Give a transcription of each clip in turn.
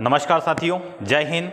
नमस्कार साथियों, जय हिंद।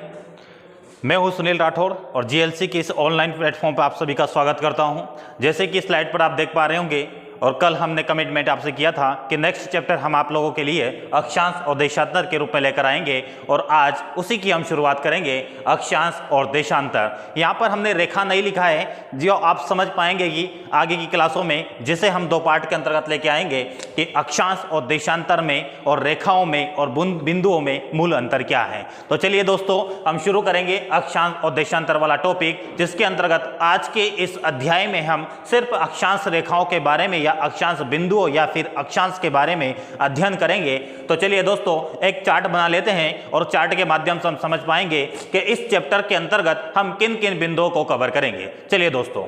मैं हूं सुनील राठौर और जीएलसी के इस ऑनलाइन प्लेटफॉर्म पर आप सभी का स्वागत करता हूं। जैसे कि स्लाइड पर आप देख पा रहे होंगे और कल हमने कमिटमेंट आपसे किया था कि नेक्स्ट चैप्टर हम आप लोगों के लिए अक्षांश और देशांतर के रूप में लेकर आएंगे और आज उसी की हम शुरुआत करेंगे, अक्षांश और देशांतर। यहाँ पर हमने रेखा नहीं लिखा है, जो आप समझ पाएंगे कि आगे की क्लासों में, जिसे हम दो पार्ट के अंतर्गत लेके आएंगे कि अक्षांश और देशांतर में और रेखाओं में और बिंदुओं में मूल अंतर क्या है। तो चलिए दोस्तों, हम शुरू करेंगे अक्षांश और देशांतर वाला टॉपिक, जिसके अंतर्गत आज के इस अध्याय में हम सिर्फ अक्षांश रेखाओं के बारे में या अक्षांश बिंदुओं या फिर अक्षांश के बारे में अध्ययन करेंगे। तो चलिए दोस्तों, एक चार्ट बना लेते हैं और चार्ट के माध्यम से हम समझ पाएंगे कि इस चैप्टर के अंतर्गत हम किन किन बिंदुओं को कवर करेंगे। चलिए दोस्तों,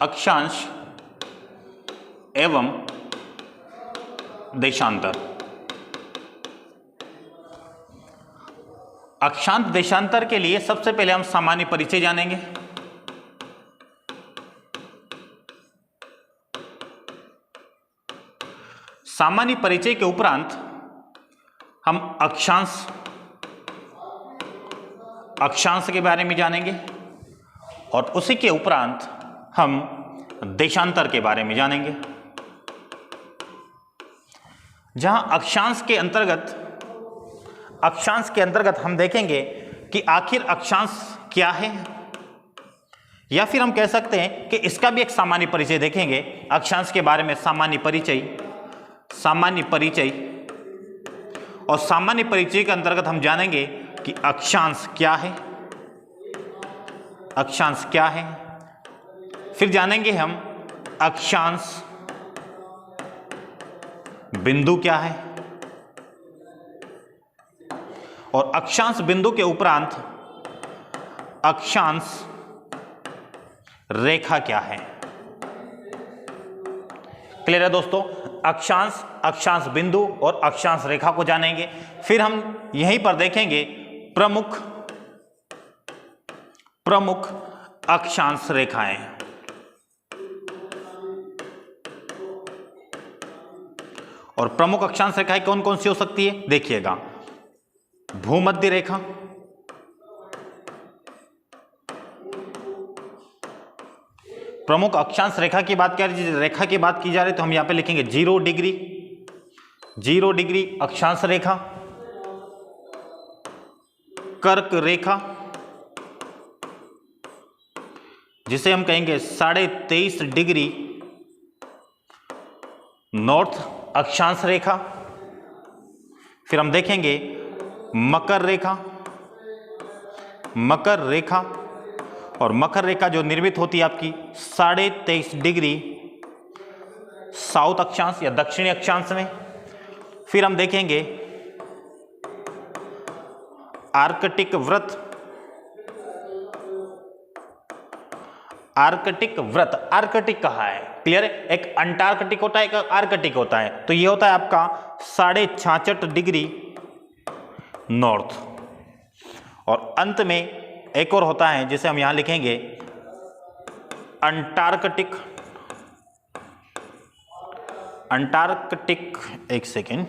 अक्षांश एवं देशांतर। अक्षांश देशांतर के लिए सबसे पहले हम सामान्य परिचय जानेंगे। सामान्य परिचय के उपरांत हम अक्षांश के बारे में जानेंगे और उसी के उपरांत हम देशांतर के बारे में जानेंगे। जहां अक्षांश के अंतर्गत हम देखेंगे कि आखिर अक्षांश क्या है, या फिर हम कह सकते हैं कि इसका भी एक सामान्य परिचय देखेंगे। अक्षांश के बारे में सामान्य परिचय और सामान्य परिचय के अंतर्गत हम जानेंगे कि अक्षांश क्या है। फिर जानेंगे हम अक्षांश बिंदु क्या है और अक्षांश बिंदु के उपरांत अक्षांश रेखा क्या है। क्लियर है दोस्तों? अक्षांश बिंदु और अक्षांश रेखा को जानेंगे। फिर हम यहीं पर देखेंगे प्रमुख अक्षांश रेखाएं। और प्रमुख अक्षांश रेखाएं कौन कौन सी हो सकती है, देखिएगा। भूमध्य रेखा, प्रमुख अक्षांश रेखा की बात की जा रही तो हम यहां पे लिखेंगे 0 डिग्री अक्षांश रेखा। कर्क रेखा, जिसे हम कहेंगे 23.5 डिग्री नॉर्थ अक्षांश रेखा। फिर हम देखेंगे मकर रेखा और मकर रेखा जो निर्मित होती है आपकी 23.5 डिग्री साउथ अक्षांश या दक्षिणी अक्षांश में। फिर हम देखेंगे आर्कटिक वृत्त। आर्कटिक कहाँ है? क्लियर है? एक अंटार्कटिक होता है, एक आर्कटिक होता है। तो ये होता है आपका 66.5 डिग्री नॉर्थ। और अंत में एक और होता है जिसे हम यहां लिखेंगे अंटार्कटिक। एक सेकेंड,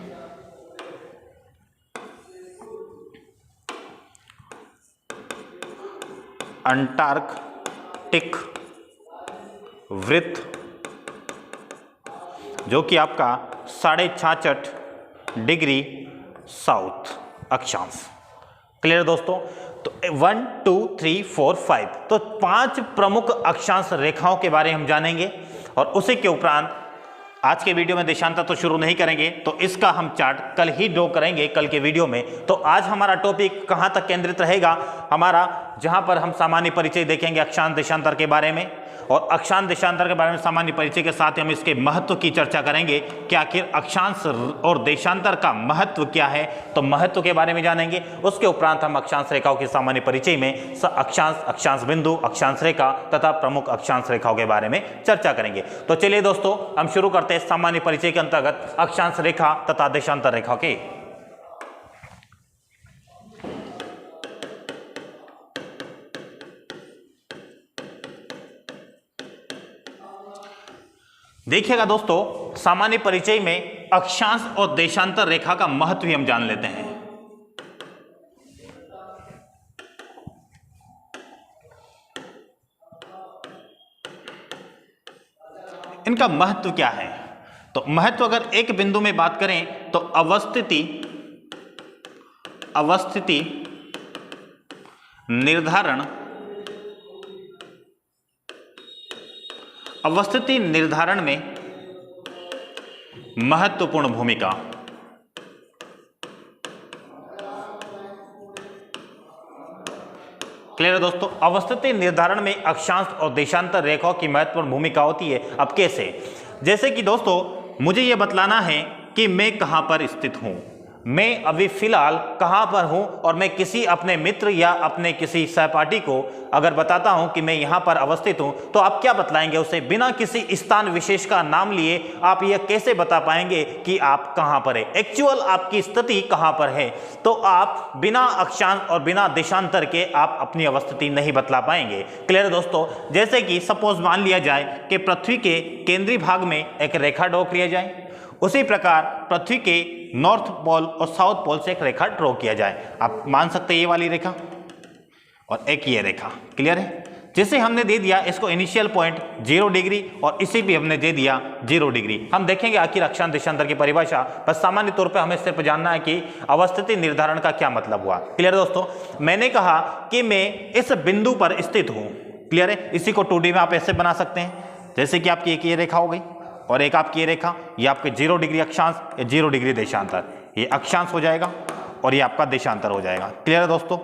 अंटार्कटिक वृत्त, जो कि आपका 66.5 डिग्री साउथ अक्षांश। क्लियर दोस्तों? तो 1 2 3 4 5 तो 5 प्रमुख अक्षांश रेखाओं के बारे में हम जानेंगे और उसी के उपरांत आज के वीडियो में देशांतर तो शुरू नहीं करेंगे, तो इसका हम चार्ट कल ही ड्रॉ करेंगे कल के वीडियो में। तो आज हमारा टॉपिक कहां तक केंद्रित रहेगा हमारा, जहां पर हम सामान्य परिचय देखेंगे अक्षांश देशांतर के बारे में, और अक्षांश देशांतर के बारे में सामान्य परिचय के साथ हम इसके महत्व की चर्चा करेंगे कि आखिर अक्षांश और देशांतर का महत्व क्या है, तो महत्व के बारे में जानेंगे। उसके उपरांत हम अक्षांश रेखाओं के सामान्य परिचय में अक्षांश बिंदु, अक्षांश रेखा तथा प्रमुख अक्षांश रेखाओं के बारे में चर्चा करेंगे। तो चलिए दोस्तों, हम शुरू करते हैं सामान्य परिचय के अंतर्गत अक्षांश रेखा तथा देशांतर रेखा के। देखिएगा दोस्तों, सामान्य परिचय में अक्षांश और देशांतर रेखा का महत्व ही हम जान लेते हैं। इनका महत्व क्या है? तो महत्व अगर एक बिंदु में बात करें तो अवस्थिति निर्धारण में महत्वपूर्ण भूमिका। क्लियर है दोस्तों? अवस्थिति निर्धारण में अक्षांश और देशांतर रेखाओं की महत्वपूर्ण भूमिका होती है। अब कैसे? जैसे कि दोस्तों मुझे यह बतलाना है कि मैं कहां पर स्थित हूं, मैं अभी फिलहाल कहां पर हूं, और मैं किसी अपने मित्र या अपने किसी सहपाठी को अगर बताता हूं कि मैं यहां पर अवस्थित हूं, तो आप क्या बतलाएंगे उसे? बिना किसी स्थान विशेष का नाम लिए आप यह कैसे बता पाएंगे कि आप कहां पर है, एक्चुअल आपकी स्थिति कहां पर है? तो आप बिना अक्षांश और बिना देशांतर के आप अपनी अवस्थिति नहीं बतला पाएंगे। क्लियर है दोस्तों? जैसे कि सपोज मान लिया जाए कि पृथ्वी के केंद्रीय भाग में एक रेखा ड्रॉ किया जाए, उसी प्रकार पृथ्वी के नॉर्थ पोल और साउथ पोल से एक रेखा ड्रॉ किया जाए। आप मान सकते हैं ये वाली रेखा और एक ये रेखा। क्लियर है? जिसे हमने दे दिया इसको इनिशियल पॉइंट 0 डिग्री और इसे भी हमने दे दिया 0 डिग्री। हम देखेंगे आखिर अक्षांश देशांतर की परिभाषा, बस सामान्य तौर पे हमें सिर्फ जानना है कि अवस्थिति निर्धारण का क्या मतलब हुआ। क्लियर है दोस्तों? मैंने कहा कि मैं इस बिंदु पर स्थित हूं। क्लियर है? इसी को 2D में आप ऐसे बना सकते हैं, जैसे कि आपकी एक ये रेखा हो गई और एक आपकी ये रेखा, ये आपके 0 डिग्री अक्षांश या 0 डिग्री देशांतर, ये अक्षांश हो जाएगा और ये आपका देशांतर हो जाएगा। क्लियर है दोस्तों?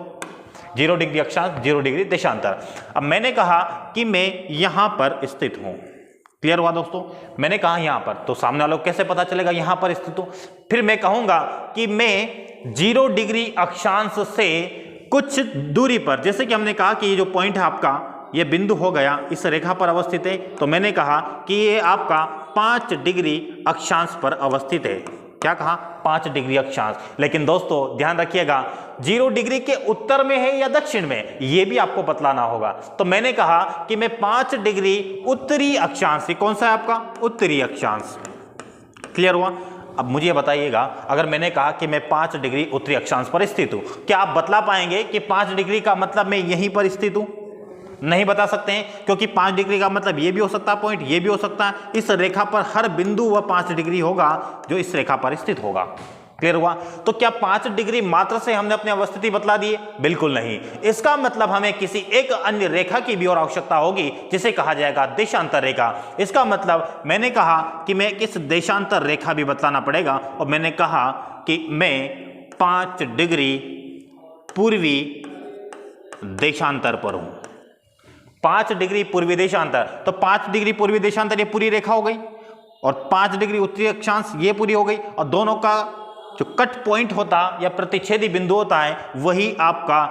0 डिग्री अक्षांश, 0 डिग्री देशांतर। अब मैंने कहा कि मैं यहां पर स्थित हूं। क्लियर हुआ दोस्तों? मैंने कहा यहां पर, तो सामने वालों को कैसे पता चलेगा यहां पर स्थित हूं? फिर मैं कहूंगा कि मैं 0 डिग्री अक्षांश से कुछ दूरी पर, जैसे कि हमने कहा कि ये जो पॉइंट है आपका, ये बिंदु हो गया, इस रेखा पर अवस्थित है, तो मैंने कहा कि ये आपका 5 डिग्री अक्षांश पर अवस्थित है। क्या कहा? 5 डिग्री अक्षांश। लेकिन दोस्तों ध्यान रखिएगा, 0 डिग्री के उत्तर में है या दक्षिण में, ये भी आपको बतलाना होगा। तो मैंने कहा कि मैं 5 डिग्री उत्तरी अक्षांश, ये कौन सा है आपका? उत्तरी अक्षांश। क्लियर हुआ? अब मुझे बताइएगा, अगर मैंने कहा कि मैं 5 डिग्री उत्तरी अक्षांश पर स्थित हूं, क्या आप बतला पाएंगे कि 5 डिग्री का मतलब मैं यहीं पर स्थित हूं? नहीं बता सकते हैं, क्योंकि 5 डिग्री का मतलब ये भी हो सकता है पॉइंट, ये भी हो सकता है। इस रेखा पर हर बिंदु वह 5 डिग्री होगा जो इस रेखा पर स्थित होगा। क्लियर हुआ? तो क्या 5 डिग्री मात्र से हमने अपनी अवस्थिति बतला दी है? बिल्कुल नहीं। इसका मतलब हमें किसी एक अन्य रेखा की भी और आवश्यकता होगी, जिसे कहा जाएगा देशांतर रेखा। इसका मतलब मैंने कहा कि मैं किस देशांतर रेखा भी बतलाना पड़ेगा, और मैंने कहा कि मैं 5 डिग्री पूर्वी देशांतर पर हूं। 5 डिग्री पूर्वी देशांतर, तो 5 डिग्री पूर्वी देशांतर ये पूरी रेखा हो गई, और 5 डिग्री उत्तरी अक्षांश ये पूरी हो गई, और दोनों का जो कट पॉइंट होता या प्रतिच्छेदी बिंदु होता है, वही आपका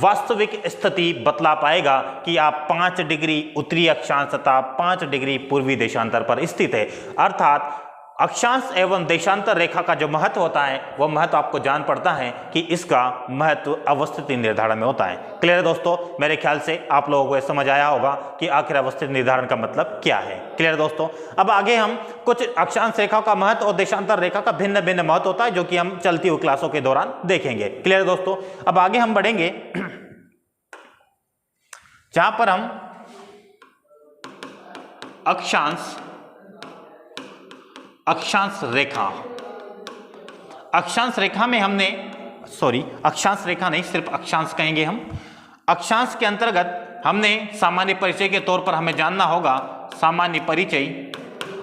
वास्तविक स्थिति बतला पाएगा कि आप 5 डिग्री उत्तरी अक्षांश तथा 5 डिग्री पूर्वी देशांतर पर स्थित है। अर्थात अक्षांश एवं देशांतर रेखा का जो महत्व होता है, वह महत्व आपको जान पड़ता है कि इसका महत्व अवस्थिति निर्धारण में होता है। क्लियर है दोस्तों? मेरे ख्याल से आप लोगों को यह समझ आया होगा कि आखिर अवस्थिति निर्धारण का मतलब क्या है। क्लियर है दोस्तों? अब आगे हम कुछ अक्षांश रेखा का महत्व और देशांतर रेखा का भिन्न भिन्न महत्व होता है, जो कि हम चलती हुई क्लासों के दौरान देखेंगे। क्लियर है दोस्तों? अब आगे हम बढ़ेंगे जहां पर हम अक्षांश रेखा में हमने, अक्षांश रेखा नहीं, सिर्फ अक्षांश कहेंगे हम। अक्षांश के अंतर्गत हमने सामान्य परिचय के तौर पर हमें जानना होगा सामान्य परिचय,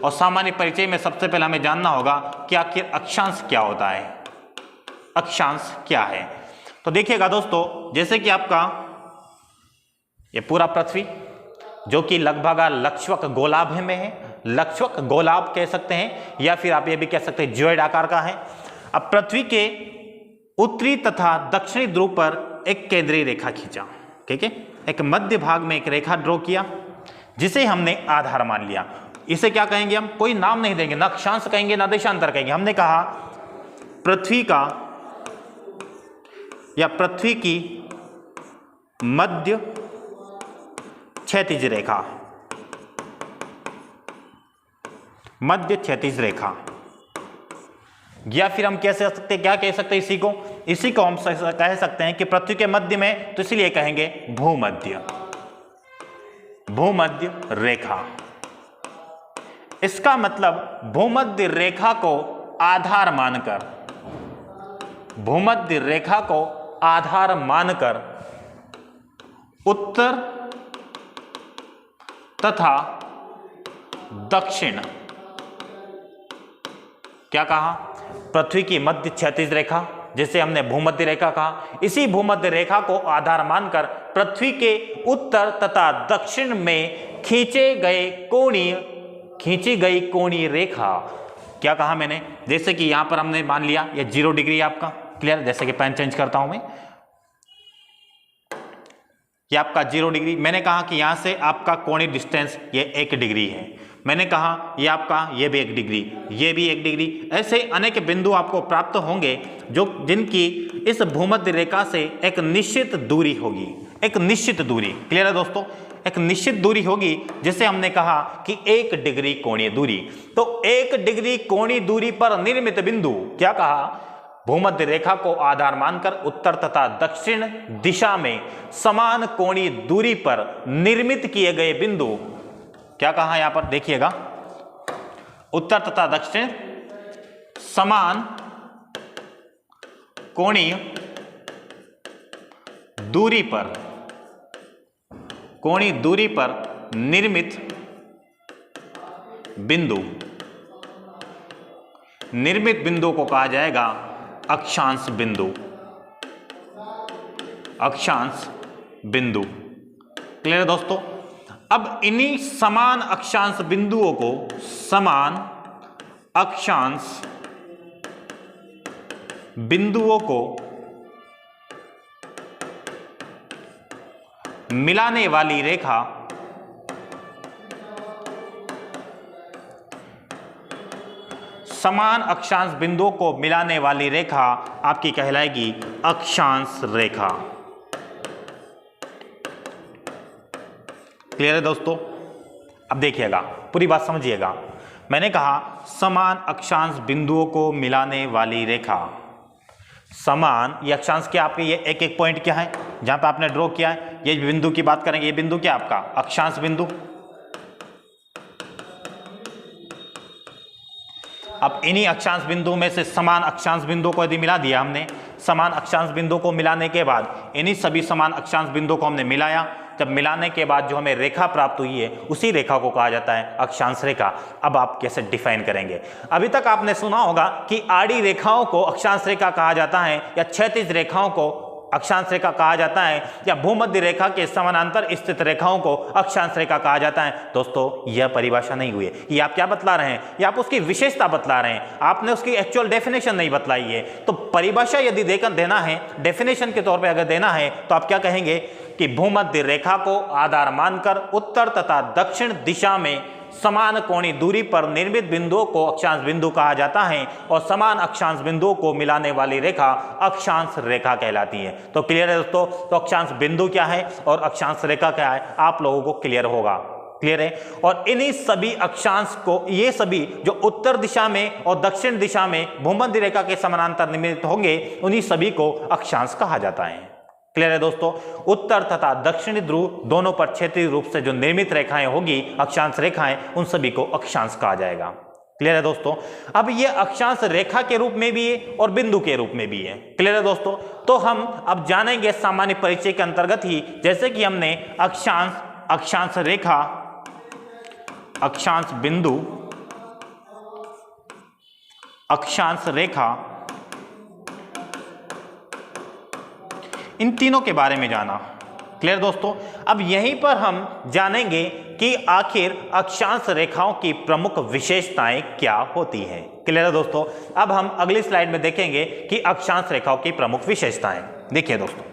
और सामान्य परिचय में सबसे पहले हमें जानना होगा कि आखिर अक्षांश क्या होता है, अक्षांश क्या है। तो देखिएगा दोस्तों, जैसे कि आपका ये पूरा पृथ्वी, जो कि लगभग लक्षवक गोलाभ में है, लक्षवक गोलाभ कह सकते हैं, या फिर आप ये भी कह सकते हैं ज्वाइड आकार का है। अब पृथ्वी के उत्तरी तथा दक्षिणी ध्रुव पर एक केंद्रीय रेखा खींचा। ठीक है? एक मध्य भाग में एक रेखा ड्रॉ किया, जिसे हमने आधार मान लिया। इसे क्या कहेंगे हम? कोई नाम नहीं देंगे, ना अक्षांश कहेंगे ना देशांतर कहेंगे। हमने कहा पृथ्वी का या पृथ्वी की मध्य क्षैतिज रेखा, मध्य क्षैतिज रेखा, या फिर हम क्या कह सकते हैं इसी को हम कह सकते हैं कि पृथ्वी के मध्य में, तो इसलिए कहेंगे भूमध्य रेखा। इसका मतलब भूमध्य रेखा को आधार मानकर उत्तर तथा दक्षिण, क्या कहा, पृथ्वी की मध्य क्षैतिज रेखा जिसे हमने भूमध्य रेखा कहा, इसी भूमध्य रेखा को आधार मानकर पृथ्वी के उत्तर तथा दक्षिण में खींची गई कोणीय रेखा, क्या कहा मैंने, जैसे कि यहां पर हमने मान लिया ये 0 डिग्री आपका, क्लियर, जैसे कि पेन चेंज करता हूं मैं, ये आपका 0 डिग्री, मैंने कहा कि यहां से आपका कोणीय डिस्टेंस ये 1 डिग्री है, मैंने कहा ये आपका ये भी 1 डिग्री, ये भी 1 डिग्री, ऐसे अनेक बिंदु आपको प्राप्त होंगे जो जिनकी इस भूमध्य रेखा से एक निश्चित दूरी होगी, एक निश्चित दूरी, क्लियर है दोस्तों, एक निश्चित दूरी होगी जिसे हमने कहा कि 1 डिग्री कोणीय दूरी। तो 1 डिग्री कोणीय दूरी पर निर्मित बिंदु, क्या कहा, भूमध्य रेखा को आधार मानकर उत्तर तथा दक्षिण दिशा में समान कोणीय दूरी पर निर्मित किए गए बिंदु, क्या कहा यहां पर देखिएगा, उत्तर तथा दक्षिण समान कोणीय दूरी पर निर्मित बिंदु को कहा जाएगा अक्षांश बिंदु। क्लियर है दोस्तों। अब इन्हीं समान अक्षांश बिंदुओं को मिलाने वाली रेखा समान अक्षांश बिंदुओं को मिलाने वाली रेखा आपकी कहलाएगी अक्षांश रेखा। क्लियर है दोस्तों। अब देखिएगा, पूरी बात समझिएगा। मैंने कहा समान अक्षांश बिंदुओं को मिलाने वाली रेखा, समान, ये अक्षांश क्या आपके, ये एक एक पॉइंट क्या है जहां पे आपने ड्रॉ किया है, ये बिंदु की बात करेंगे, ये बिंदु क्या आपका अक्षांश बिंदु। अब इन्हीं अक्षांश बिंदु में से समान अक्षांश बिंदु को यदि मिला दिया हमने, समान अक्षांश बिंदु को मिलाने के बाद इन्हीं सभी समान अक्षांश बिंदु को हमने मिलाया, जब मिलाने के बाद जो हमें रेखा प्राप्त हुई है उसी रेखा को कहा जाता है अक्षांश रेखा। अब आप कैसे डिफाइन करेंगे? अभी तक आपने सुना होगा कि आड़ी रेखाओं को अक्षांश रेखा कहा जाता है, या क्षैतिज रेखाओं को अक्षांश रेखा कहा जाता है, या भूमध्य रेखा के समानांतर स्थित रेखाओं को अक्षांश रेखा कहा जाता है। दोस्तों, यह परिभाषा नहीं हुई है, ये आप क्या बतला रहे हैं, ये आप उसकी विशेषता बतला रहे हैं, आपने उसकी एक्चुअल डेफिनेशन नहीं बतलाई है। तो परिभाषा यदि देना है, डेफिनेशन के तौर पे अगर देना है, तो आप क्या कहेंगे कि भूमध्य रेखा को आधार मानकर उत्तर तथा दक्षिण दिशा में समान कोणीय दूरी पर निर्मित बिंदुओं को अक्षांश बिंदु कहा जाता है, और समान अक्षांश बिंदुओं को मिलाने वाली रेखा अक्षांश रेखा कहलाती है। तो क्लियर है दोस्तों। तो अक्षांश बिंदु क्या है और अक्षांश रेखा क्या है, आप लोगों को क्लियर होगा। क्लियर है। और इन्हीं सभी अक्षांश को, ये सभी जो उत्तर दिशा में और दक्षिण दिशा में भूमध्य रेखा के समानांतर निर्मित होंगे, उन्हीं सभी को अक्षांश कहा जाता है। क्लियर है दोस्तों। उत्तर तथा दक्षिणी ध्रुव दोनों पर क्षेत्रीय रूप से जो निर्मित रेखाएं होगी, अक्षांश रेखाएं, उन सभी को अक्षांश कहा जाएगा। क्लियर है दोस्तों। अब ये अक्षांश रेखा के रूप में भी है और बिंदु के रूप में भी है। क्लियर है दोस्तों। तो हम अब जानेंगे सामान्य परिचय के अंतर्गत ही, जैसे कि हमने अक्षांश रेखा, अक्षांश बिंदु, अक्षांश रेखा, इन तीनों के बारे में जाना। क्लियर दोस्तों। अब यहीं पर हम जानेंगे कि आखिर अक्षांश रेखाओं की प्रमुख विशेषताएं क्या होती हैं। क्लियर है दोस्तों। अब हम अगली स्लाइड में देखेंगे कि अक्षांश रेखाओं की प्रमुख विशेषताएं। देखिए दोस्तों,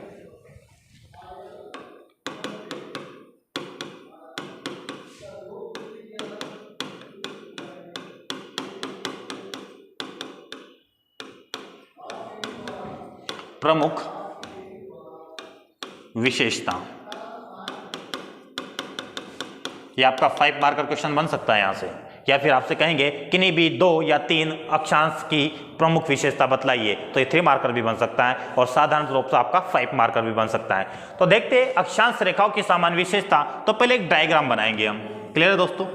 प्रमुख विशेषता, ये आपका 5 मार्कर क्वेश्चन बन सकता है यहां से या फिर आपसे कहेंगे किन्हीं भी 2 या 3 अक्षांश की प्रमुख विशेषता बतलाइए, तो ये 3 मार्कर भी बन सकता है और साधारण रूप से आपका 5 मार्कर भी बन सकता है। तो देखते हैं अक्षांश रेखाओं की सामान्य विशेषता। तो पहले एक डायग्राम बनाएंगे हम। क्लियर है दोस्तों?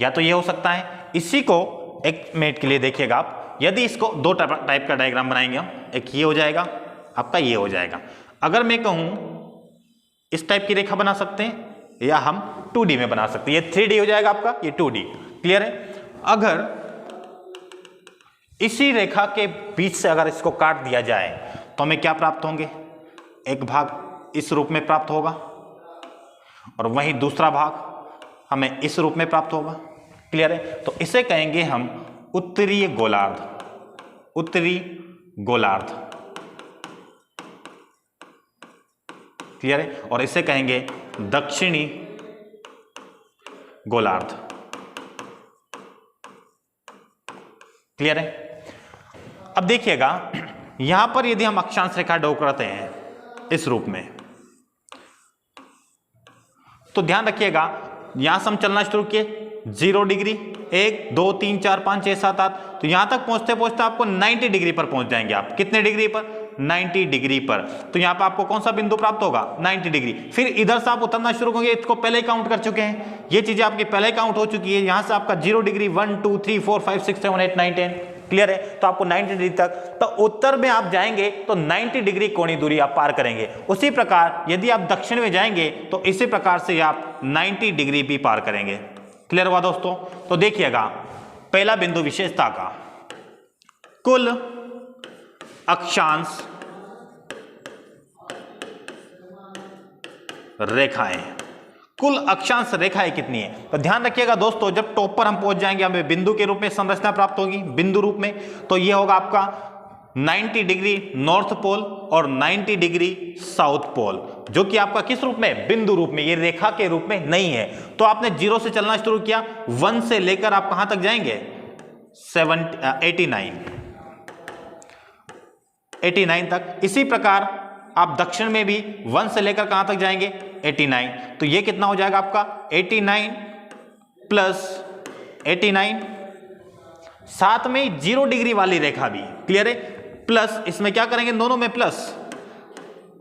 या तो ये हो सकता है, इसी को एक मिनट के लिए देखिएगा आप, यदि इसको 2 टाइप का डायग्राम बनाएंगे हम, एक ये हो जाएगा आपका, ये हो जाएगा। अगर मैं कहूं इस टाइप की रेखा बना सकते हैं या हम 2D में बना सकते हैं, ये 3D हो जाएगा आपका, ये 2D। क्लियर है? अगर इसी रेखा के बीच से अगर इसको काट दिया जाए तो हमें क्या प्राप्त होंगे? एक भाग इस रूप में प्राप्त होगा और वहीं दूसरा भाग हमें इस रूप में प्राप्त होगा। क्लियर है? तो इसे कहेंगे हम उत्तरीय गोलार्ध, उत्तरी गोलार्ध। क्लियर है? और इसे कहेंगे दक्षिणी गोलार्ध। क्लियर है? अब देखिएगा यहां पर यदि हम अक्षांश रेखा ड्रॉ करते हैं इस रूप में, तो ध्यान रखिएगा यहां से हम चलना शुरू किए 0 डिग्री, 1 2 3 4 5 6 7 8, तो यहां तक पहुंचते पहुंचते आपको 90 डिग्री पर पहुंच जाएंगे आप। कितने डिग्री पर? 90 डिग्री पर। तो यहां पर आपको कौन सा बिंदु प्राप्त होगा? 90 डिग्री। फिर इधर से आप उतरना शुरू करेंगे, इसको पहले ही काउंट कर चुके हैं, ये चीजें आपकी पहले काउंट हो चुकी है। यहां से आपका 0 डिग्री 1 2 3 4 5 6 7 8 9 10। क्लियर है? तो आपको 90 डिग्री तक, तो उत्तर में आप जाएंगे तो 90 डिग्री कोणीय दूरी आप पार करेंगे। उसी प्रकार यदि आप दक्षिण में जाएंगे तो इसी प्रकार से आप 90 डिग्री भी पार करेंगे। क्लियर हुआ दोस्तों? तो देखिएगा पहला बिंदु विशेषता का, कुल अक्षांश रेखाएं, कुल अक्षांश रेखाएं कितनी है? तो ध्यान रखिएगा दोस्तों, जब टॉप पर हम पहुंच जाएंगे हमें बिंदु के रूप में संरचना प्राप्त होगी, बिंदु रूप में, तो यह होगा आपका 90 डिग्री नॉर्थ पोल और 90 डिग्री साउथ पोल, जो कि आपका किस रूप में? बिंदु रूप में, ये रेखा के रूप में नहीं है। तो आपने 0 से चलना शुरू किया, 1 से लेकर आप कहां तक जाएंगे? 89 तक। इसी प्रकार आप दक्षिण में भी 1 से लेकर कहां तक जाएंगे? 89। तो ये कितना हो जाएगा आपका? 89 प्लस 89, साथ में 0 डिग्री वाली रेखा भी। क्लियर है? प्लस इसमें क्या करेंगे? दोनों में प्लस,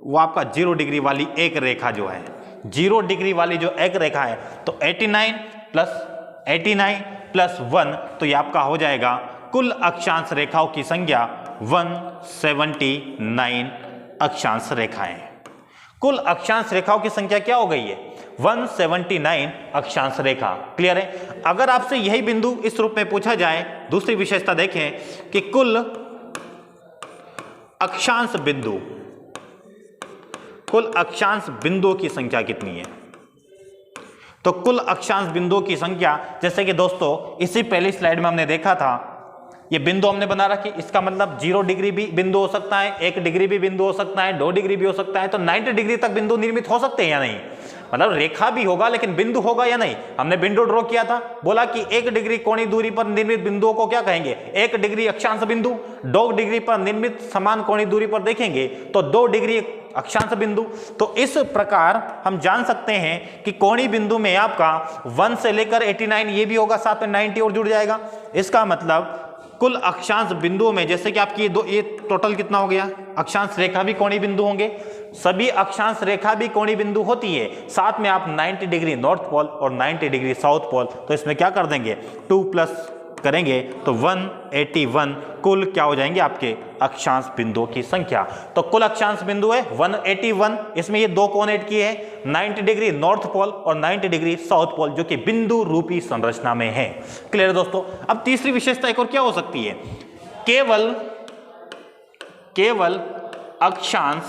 वो आपका 0 डिग्री वाली एक रेखा जो है, 0 डिग्री वाली जो एक रेखा है, तो 89 प्लस 1, तो ये आपका हो जाएगा कुल अक्षांश रेखाओं की संख्या 179 अक्षांश रेखाएं। कुल अक्षांश रेखाओं की संख्या क्या हो गई है? 179 अक्षांश रेखा। क्लियर है? अगर आपसे यही बिंदु इस रूप में पूछा जाए, दूसरी विशेषता देखें कि कुल अक्षांश बिंदु, कुल अक्षांश बिंदुओं की संख्या कितनी है? तो कुल अक्षांश बिंदुओं की संख्या, जैसे कि दोस्तों इसी पहली स्लाइड में हमने देखा था, ये बिंदु हमने बना रखी, इसका मतलब 0 डिग्री भी बिंदु हो सकता है, 1 डिग्री भी बिंदु हो सकता है, 2 डिग्री भी हो सकता है। तो 90 डिग्री तक बिंदु निर्मित हो सकते हैं या नहीं? मतलब रेखा भी होगा लेकिन बिंदु होगा या नहीं? हमने बिंदु ड्रॉ किया था, बोला कि 1 डिग्री कोणीय दूरी पर निर्मित बिंदुओं को क्या कहेंगे? 1 डिग्री अक्षांश बिंदु। 2 डिग्री पर निर्मित समान कोणीय दूरी पर देखेंगे तो 2 डिग्री अक्षांश बिंदु। तो इस प्रकार हम जान सकते हैं कि कोणीय बिंदु में आपका 1 से लेकर 89 ये भी होगा, साथ में 90 और जुड़ जाएगा। इसका मतलब कुल अक्षांश बिंदुओं में, जैसे कि आपकी ये टोटल कितना हो गया? अक्षांश रेखा भी कोणीय बिंदु होंगे, सभी अक्षांश रेखा भी कोणीय बिंदु होती है, साथ में आप 90 डिग्री नॉर्थ पोल और 90 डिग्री साउथ पोल, तो इसमें क्या कर देंगे? 2 प्लस करेंगे तो 181 कुल क्या हो जाएंगे आपके अक्षांश बिंदुओं की संख्या। तो कुल अक्षांश बिंदु है 181, इसमें ये 2 कोण ऐड किए हैं, 90 डिग्री नॉर्थ पोल और 90 डिग्री साउथ पोल, जो कि बिंदु रूपी संरचना में है। क्लियर है दोस्तों? अब तीसरी विशेषता एक और क्या हो सकती है? केवल अक्षांश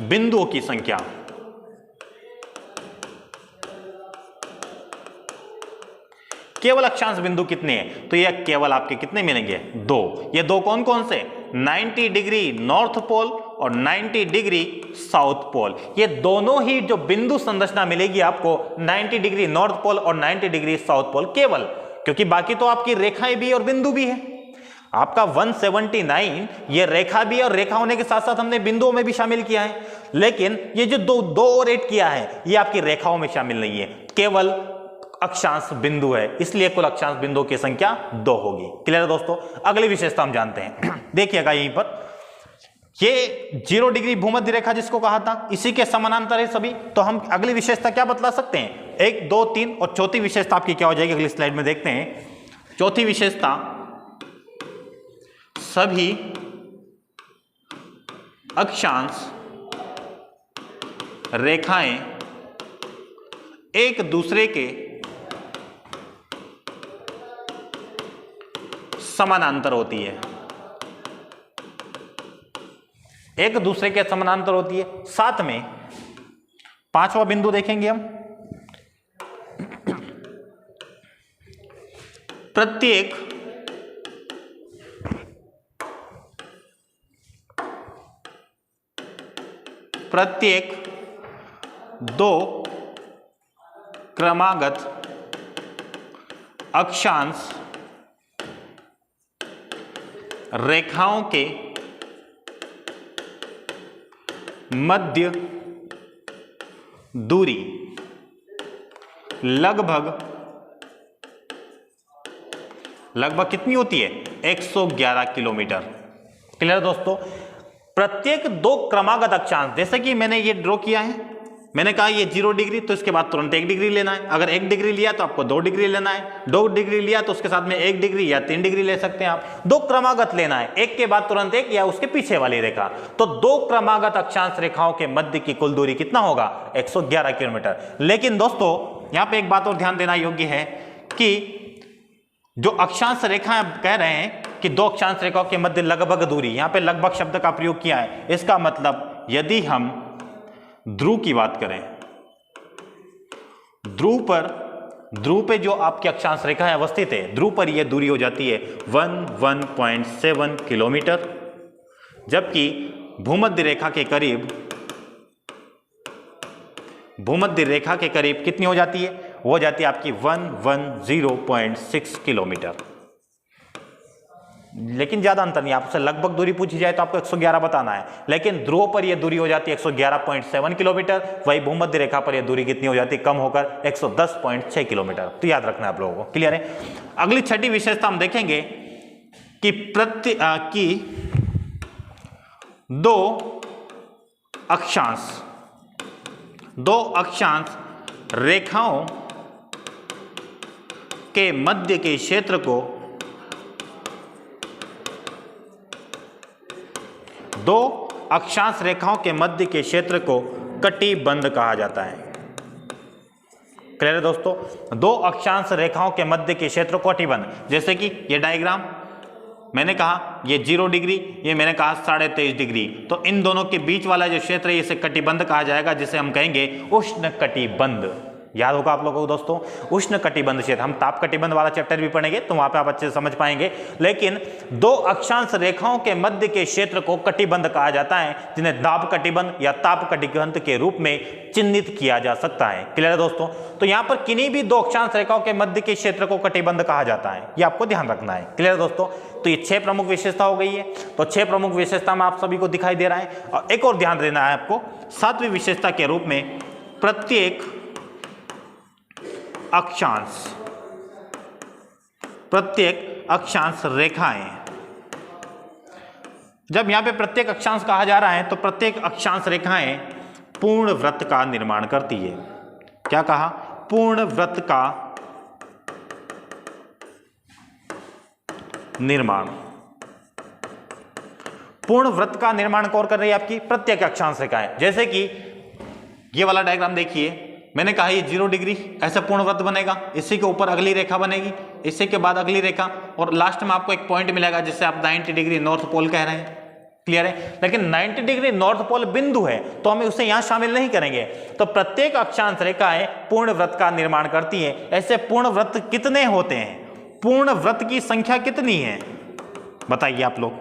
बिंदुओं की संख्या। केवल अक्षांश बिंदु कितने हैं? तो ये केवल आपके कितने मिलेंगे? 2। ये 2 कौन कौन से? 90 डिग्री नॉर्थ पोल और 90 डिग्री साउथ पोल। ये दोनों ही जो बिंदु संरचना मिलेगी आपको 90 डिग्री नॉर्थ पोल और 90 डिग्री साउथ पोल, केवल, क्योंकि बाकी तो आपकी रेखाएं भी और बिंदु भी है। आपका 179 ये रेखा भी है और रेखा होने के साथ साथ हमने बिंदुओं में भी शामिल किया है, लेकिन ये जो दो और ऐड किया है ये आपकी रेखाओं में शामिल नहीं है, केवल अक्षांश बिंदु है, इसलिए कुल अक्षांश बिंदुओं की संख्या 2 होगी। क्लियर है दोस्तों। अगली विशेषता हम जानते हैं देखिएगा यहीं पर, ये 0 डिग्री भूमध्य रेखा जिसको कहा था इसी के समानांतर है सभी, तो हम अगली विशेषता क्या बतला सकते हैं, 1 2 3 और चौथी विशेषता आपकी क्या हो जाएगी अगली स्लाइड में देखते हैं। चौथी विशेषता, सभी अक्षांश रेखाएं एक दूसरे के समानांतर होती है, एक दूसरे के समानांतर होती है। साथ में 5वां बिंदु देखेंगे हम, प्रत्येक 2 क्रमागत अक्षांश रेखाओं के मध्य दूरी लगभग कितनी होती है, 111 किलोमीटर। क्लियर दोस्तों। प्रत्येक 2 क्रमागत अक्षांश, जैसे कि मैंने ये ड्रॉ किया है, मैंने कहा ये 0 डिग्री तो इसके बाद तुरंत 1 डिग्री लेना है, अगर 1 डिग्री लिया तो आपको 2 डिग्री लेना है, 2 डिग्री लिया तो उसके साथ में 1 डिग्री या 3 डिग्री ले सकते हैं आप। 2 क्रमागत लेना है, एक के बाद तुरंत एक या उसके पीछे वाली रेखा, तो 2 क्रमागत अक्षांश रेखाओं के मध्य की कुल दूरी कितना होगा, 111 किलोमीटर। लेकिन दोस्तों यहां पे एक बात और ध्यान देना योग्य है कि जो अक्षांश रेखाएं कह रहे हैं कि 2 अक्षांश रेखाओं के मध्य लगभग दूरी, यहां पे लगभग शब्द का प्रयोग किया है, इसका मतलब यदि हम ध्रुव की बात करें, ध्रुव पे जो आपकी अक्षांश रेखा है अवस्थित है, ध्रुव पर यह दूरी हो जाती है 1.7 किलोमीटर, जबकि भूमध्य रेखा के करीब कितनी हो जाती है, वो हो जाती है आपकी 110.6 किलोमीटर। लेकिन ज्यादा अंतर नहीं, आपसे लगभग दूरी पूछी जाए तो आपको 111 बताना है, लेकिन ध्रुव पर यह दूरी हो जाती है 111.7 किलोमीटर, वही भूमध्य रेखा पर यह दूरी कितनी हो जाती है, कम होकर 110.6 किलोमीटर। तो याद रखना है आप लोगों को। क्लियर है। अगली छठी विशेषता हम देखेंगे कि 2 अक्षांश रेखाओं के मध्य के क्षेत्र को 2 अक्षांश रेखाओं के मध्य के क्षेत्र को कटिबंध कहा जाता है। क्लियर है दोस्तों। 2 अक्षांश रेखाओं के मध्य के क्षेत्र को कटिबंध, जैसे कि ये डायग्राम मैंने कहा ये 0 डिग्री, ये मैंने कहा 23.5 डिग्री, तो इन दोनों के बीच वाला जो क्षेत्र है इसे कटिबंध कहा जाएगा, जिसे हम कहेंगे उष्ण कटिबंध। याद होगा आप लोगों को दोस्तों, उष्ण कटिबंध क्षेत्र। हम ताप कटिबंध वाला चैप्टर भी पढ़ेंगे तो वहां पे आप अच्छे से समझ पाएंगे। लेकिन 2 अक्षांश रेखाओं के मध्य के क्षेत्र को कटिबंध कहा जाता है, जिन्हें दाब कटिबंध या ताप कटिबंध के रूप में चिन्हित किया जा सकता है। क्लियर है दोस्तों। तो यहां पर किन्हीं भी 2 अक्षांश रेखाओं के मध्य के क्षेत्र को कटिबंध कहा जाता है, ये आपको ध्यान रखना है। क्लियर है दोस्तों। तो ये 6 प्रमुख विशेषता हो गई है। तो 6 प्रमुख विशेषता में आप सभी को दिखाई दे रहा है। और एक और ध्यान देना है आपको, 7वीं विशेषता के रूप में प्रत्येक अक्षांश रेखाएं, जब यहां पे प्रत्येक अक्षांश कहा जा रहा है तो प्रत्येक अक्षांश रेखाएं पूर्ण वृत्त का निर्माण करती है। क्या कहा, पूर्ण वृत्त का निर्माण। पूर्ण वृत्त का निर्माण कौन कर रही है, आपकी प्रत्येक अक्षांश रेखाएं। जैसे कि ये वाला डायग्राम देखिए, मैंने कहा ये 0 डिग्री ऐसा पूर्ण वृत्त बनेगा, इसी के ऊपर अगली रेखा बनेगी, इसी के बाद अगली रेखा, और लास्ट में आपको एक पॉइंट मिलेगा जिसे आप 90 डिग्री नॉर्थ पोल कह रहे हैं। क्लियर है। लेकिन 90 डिग्री नॉर्थ पोल बिंदु है तो हम उसे यहां शामिल नहीं करेंगे। तो प्रत्येक अक्षांश रेखाएं पूर्ण वृत्त का निर्माण करती है। ऐसे पूर्ण वृत्त कितने होते हैं, पूर्ण वृत्त की संख्या कितनी है, बताइए आप लोग।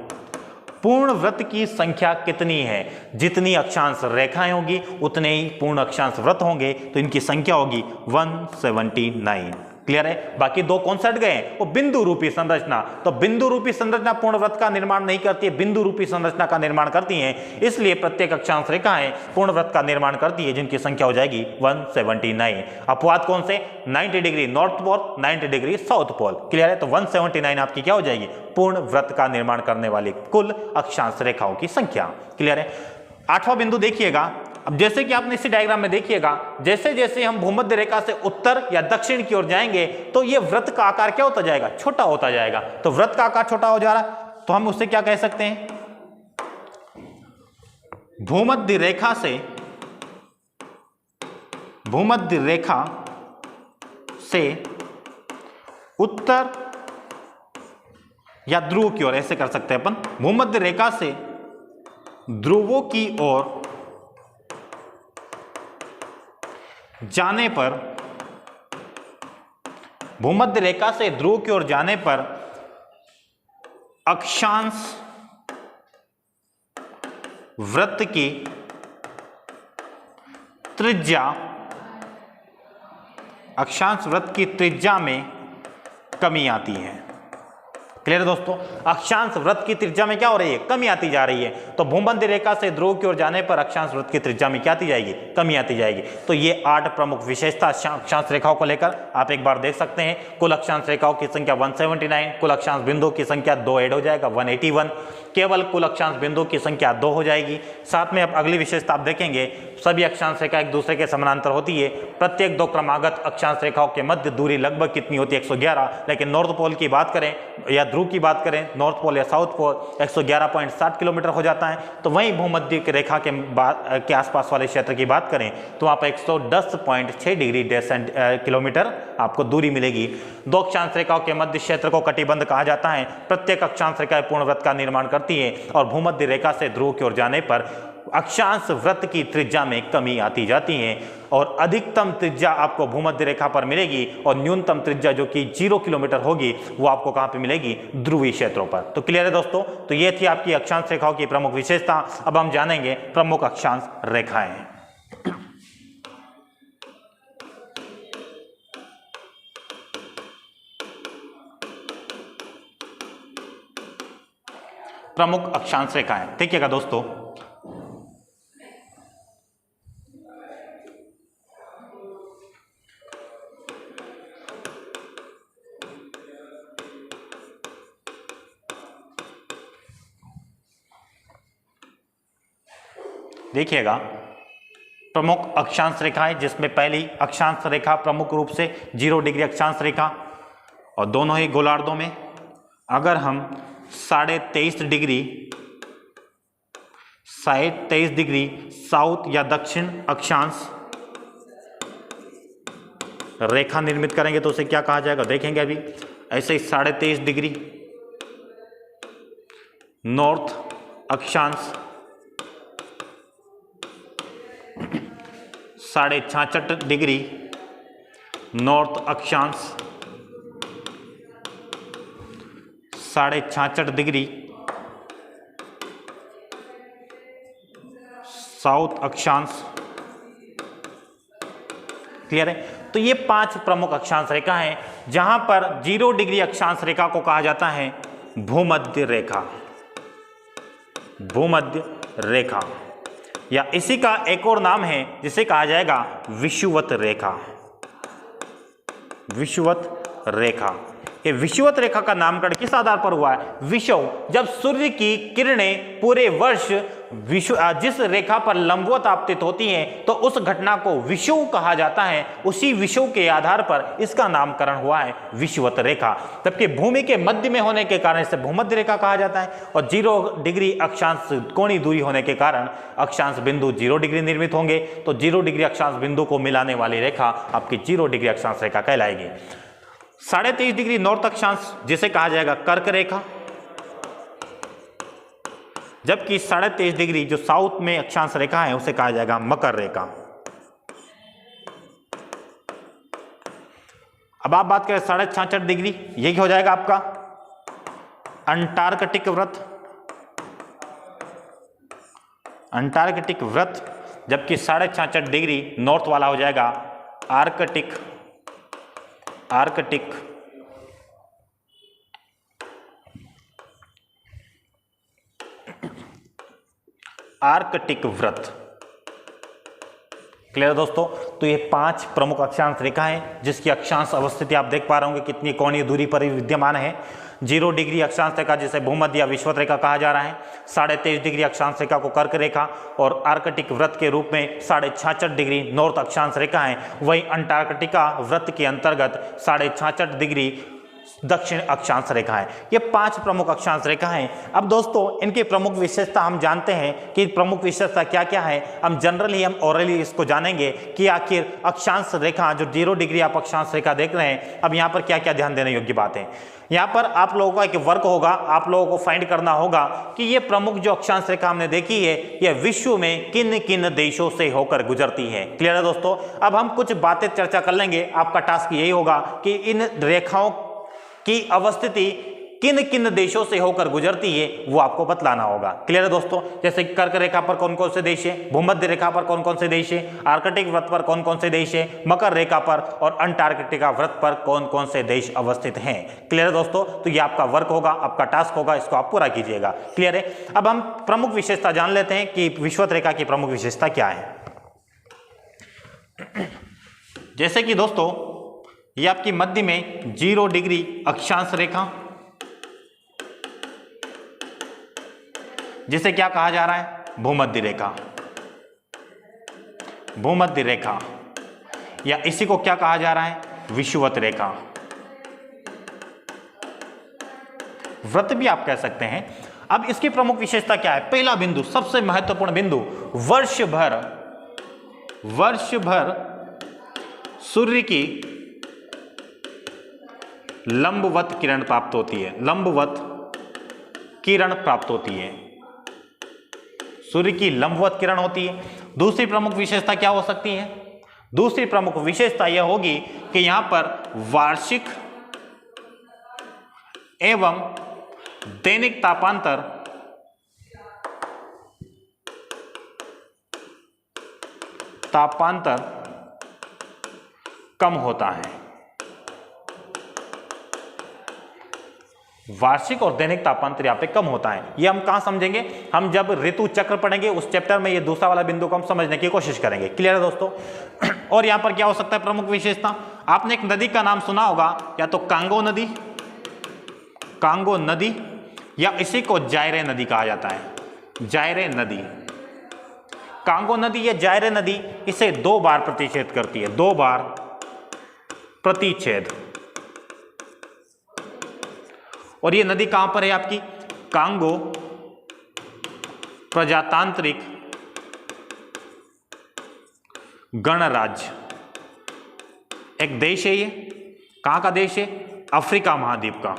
पूर्ण वृत्त की संख्या कितनी है, जितनी अक्षांश रेखाएं होगी उतने ही पूर्ण अक्षांश वृत्त होंगे, तो इनकी संख्या होगी 179। क्लियर है। बाकी दो कौन से हट गए, वो बिंदु रूपी संरचना। तो बिंदु रूपी संरचना पूर्ण वृत्त का निर्माण नहीं करती है, बिंदु रूपी संरचना का निर्माण करती हैं। इसलिए प्रत्येक अक्षांश रेखाएं पूर्ण वृत्त का निर्माण करती है, जिनकी संख्या हो जाएगी 179। अपवाद कौन से, 90 degree north pole, 90 degree south pole. Clear है। तो 179 आपकी क्या हो जाएगी, पूर्ण वृत्त का निर्माण करने वाली कुल अक्षांश रेखाओं की संख्या। क्लियर है। आठवां बिंदु देखिएगा। अब जैसे कि आपने इसी डायग्राम में देखिएगा, जैसे जैसे हम भूमध्य रेखा से उत्तर या दक्षिण की ओर जाएंगे तो ये वृत्त का आकार क्या होता जाएगा, छोटा होता जाएगा। तो वृत्त का आकार छोटा हो जा रहा है, तो हम उससे क्या कह सकते हैं, भूमध्य रेखा से उत्तर या ध्रुव की ओर, ऐसे कर सकते हैं अपन, भूमध्य रेखा से ध्रुवों की ओर जाने पर, भूमध्य रेखा से ध्रुव की ओर जाने पर अक्षांश वृत्त की त्रिज्या, अक्षांश वृत्त की त्रिज्या में कमी आती है। क्लियर है दोस्तों, अक्षांश वृत्त की त्रिज्या में क्या हो रही है, कमी आती जा रही है। तो भूमध्य रेखा से ध्रुव की ओर जाने पर अक्षांश वृत्त की त्रिज्या में क्या आती जाएगी, कमी आती जाएगी। तो ये 8 प्रमुख विशेषता अक्षांश रेखाओं को लेकर आप एक बार देख सकते हैं। कुल अक्षांश रेखाओं की संख्या 179, कुल अक्षांश बिंदु की संख्या 2 ऐड हो जाएगा 181, केवल कुल अक्षांश बिंदु की संख्या 2 हो जाएगी। साथ में अब अगली विशेषता आप देखेंगे, सभी अक्षांश रेखा एक दूसरे के समानांतर होती है। प्रत्येक दो क्रमागत अक्षांश रेखाओं के मध्य दूरी लगभग कितनी होती है, 111। लेकिन नॉर्थ पोल की बात करें या ध्रुव की बात करें, नॉर्थ पोल या साउथ पोल 111.60 किलोमीटर हो जाता है। तो वहीं भूमध्य रेखा के आसपास वाले क्षेत्र की बात करें तो वहाँ पर 110.6 डिग्री किलोमीटर आपको दूरी मिलेगी। दो अक्षांश रेखाओं के मध्य क्षेत्र को कटिबंध कहा जाता है। प्रत्येक अक्षांश रेखा पूर्ण वृत्त का निर्माण करती है और भूमध्य रेखा से ध्रुव की ओर जाने पर अक्षांश वृत्त की त्रिज्या में कमी आती जाती है और अधिकतम त्रिज्या आपको भूमध्य रेखा पर मिलेगी और न्यूनतम त्रिज्या जो कि 0 किलोमीटर होगी वो आपको कहां पे मिलेगी, ध्रुवीय क्षेत्रों पर। तो क्लियर है दोस्तों, तो ये थी आपकी अक्षांश रेखाओं की प्रमुख विशेषता। अब हम जानेंगे प्रमुख अक्षांश रेखाएं। प्रमुख अक्षांश रेखाएं देखिएगा दोस्तों, देखिएगा प्रमुख अक्षांश रेखाएं, जिसमें पहली अक्षांश रेखा प्रमुख रूप से 0 डिग्री अक्षांश रेखा और दोनों ही गोलार्धों में अगर हम 23.5 डिग्री साउथ या दक्षिण अक्षांश रेखा निर्मित करेंगे तो उसे क्या कहा जाएगा, देखेंगे अभी। ऐसे ही 23.5 डिग्री नॉर्थ अक्षांश, 66.5 डिग्री नॉर्थ अक्षांश, 66.5 डिग्री साउथ अक्षांश। क्लियर है। तो ये 5 प्रमुख अक्षांश रेखा हैं, जहां पर 0 डिग्री अक्षांश रेखा को कहा जाता है भूमध्य रेखा, भूमध्य रेखा, या इसी का एक और नाम है जिसे कहा जाएगा विषुवत रेखा, विषुवत रेखा। ये विषुवत रेखा का नामकरण किस आधार पर हुआ है, विषुव, जब सूर्य की किरणें पूरे वर्ष जिस रेखा पर लंबवत आपतित होती हैं तो उस घटना को विषुव कहा जाता है। उसी विषुव के आधार पर इसका नामकरण हुआ है विषुवत रेखा। जबकि भूमि के मध्य में होने के कारण इसे भूमध्य रेखा कहा जाता है और 0 डिग्री अक्षांश कोणीय दूरी होने के कारण अक्षांश बिंदु 0 डिग्री निर्मित होंगे। तो 0 डिग्री अक्षांश बिंदु को मिलाने वाली रेखा आपकी 0 डिग्री अक्षांश रेखा कहलाएगी। 23.5 डिग्री नॉर्थ अक्षांश जिसे कहा जाएगा कर्क रेखा, जबकि 23.5 डिग्री जो साउथ में अक्षांश रेखा है उसे कहा जाएगा मकर रेखा। अब आप बात करें 66.5 डिग्री, यही हो जाएगा आपका अंटार्कटिक व्रत, अंटार्कटिक व्रत, जबकि 66.5 डिग्री नॉर्थ वाला हो जाएगा आर्कटिक आर्कटिक आर्कटिक वृत्त। क्लियर दोस्तों? तो ये 5 प्रमुख अक्षांश रेखा है जिसकी अक्षांश अवस्थिति आप देख पा रहे होंगे कितनी कोणीय दूरी पर विद्यमान है। 0 डिग्री अक्षांश रेखा जिसे भूमध्य या विषुवत रेखा कहा जा रहा है, 23.5 डिग्री अक्षांश रेखा को कर्क रेखा और आर्कटिक वृत्त के रूप में 66.5 डिग्री नॉर्थ अक्षांश रेखा है। वही अंटार्कटिका वृत्त के अंतर्गत 66.5 डिग्री दक्षिण अक्षांश रेखा है। ये 5 प्रमुख अक्षांश रेखा हैं। अब दोस्तों इनकी प्रमुख विशेषता हम जानते हैं कि प्रमुख विशेषता क्या क्या है। हम जनरली हम ओरली इसको जानेंगे कि आखिर अक्षांश रेखा जो 0 डिग्री आप अक्षांश रेखा देख रहे हैं, अब यहाँ पर क्या क्या ध्यान देने योग्य बात है। यहाँ पर आप लोगों का एक वर्क होगा, आप लोगों को फाइंड करना होगा कि ये प्रमुख जो अक्षांश रेखा हमने देखी है यह विश्व में किन किन देशों से होकर गुजरती है। क्लियर है दोस्तों? अब हम कुछ बातें चर्चा कर लेंगे। आपका टास्क यही होगा कि इन रेखाओं की अवस्थिति किन किन देशों से होकर गुजरती है वो आपको बतलाना होगा। क्लियर है दोस्तों? जैसे कर्क रेखा पर कौन कौन से देश है, भूमध्य रेखा पर कौन कौन से देश है, आर्कटिक वृत्त पर कौन कौन से देश है, मकर रेखा पर और अंटार्कटिका वृत्त पर कौन कौन से देश अवस्थित हैं। क्लियर है दोस्तों? तो ये आपका वर्क होगा, आपका टास्क होगा, इसको आप पूरा कीजिएगा। क्लियर है? अब हम प्रमुख विशेषता जान लेते हैं कि विषुवत रेखा की प्रमुख विशेषता क्या है। जैसे कि दोस्तों ये आपकी मध्य में 0 डिग्री अक्षांश रेखा, जिसे क्या कहा जा रहा है, भूमध्य रेखा। भूमध्य रेखा या इसी को क्या कहा जा रहा है, विषुवत रेखा। वृत्त भी आप कह सकते हैं। अब इसकी प्रमुख विशेषता क्या है? पहला बिंदु, सबसे महत्वपूर्ण बिंदु, वर्ष भर सूर्य की लंबवत किरण प्राप्त होती है। लंबवत किरण प्राप्त होती है, सूर्य की लंबवत किरण होती है। दूसरी प्रमुख विशेषता क्या हो सकती है? दूसरी प्रमुख विशेषता यह होगी कि यहां पर वार्षिक एवं दैनिक तापांतर कम होता है। वार्षिक और दैनिक तापांतर यहाँ पे कम होता है। ये हम कहाँ समझेंगे? हम जब ऋतु चक्र पढ़ेंगे उस चैप्टर में ये दूसरा वाला बिंदु को हम समझने की कोशिश करेंगे। क्लियर है दोस्तों? और यहाँ पर क्या हो सकता है प्रमुख विशेषता? आपने एक नदी का नाम सुना होगा, या तो कांगो नदी या इसी को जायरे नदी कहा जाता है। जायरे नदी, कांगो नदी या जायरे नदी इसे 2 बार प्रतिच्छेद करती है। 2 बार प्रतिच्छेद। और ये नदी कहां पर है आपकी? कांगो प्रजातांत्रिक गणराज्य एक देश है। ये कहां का देश है? अफ्रीका महाद्वीप का।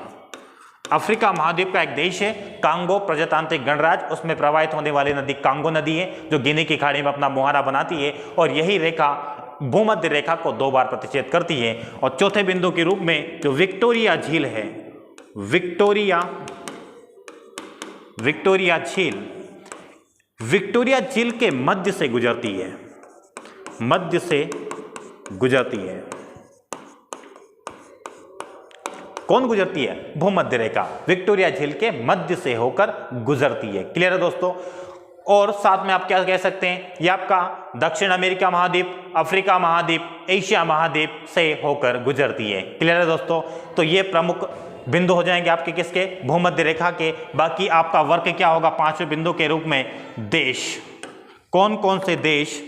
अफ्रीका महाद्वीप का एक देश है कांगो प्रजातांत्रिक गणराज्य। उसमें प्रवाहित होने वाली नदी कांगो नदी है जो गिनी की खाड़ी में अपना मुहारा बनाती है। और यही रेखा भूमध्य रेखा को 2 बार प्रतिच्छेद करती है। और चौथे बिंदु के रूप में जो विक्टोरिया झील है, विक्टोरिया झील के मध्य से गुजरती है। मध्य से गुजरती है। कौन गुजरती है? भूमध्य रेखा विक्टोरिया झील के मध्य से होकर गुजरती है। क्लियर है दोस्तों? और साथ में आप क्या कह सकते हैं, ये आपका दक्षिण अमेरिका महाद्वीप, अफ्रीका महाद्वीप, एशिया महाद्वीप से होकर गुजरती है। क्लियर है दोस्तों? तो ये प्रमुख बिंदु हो जाएंगे आपके किसके? भूमध्य रेखा के। बाकी आपका वर्क क्या होगा 5वें बिंदु के रूप में? देश। कौन कौन से देश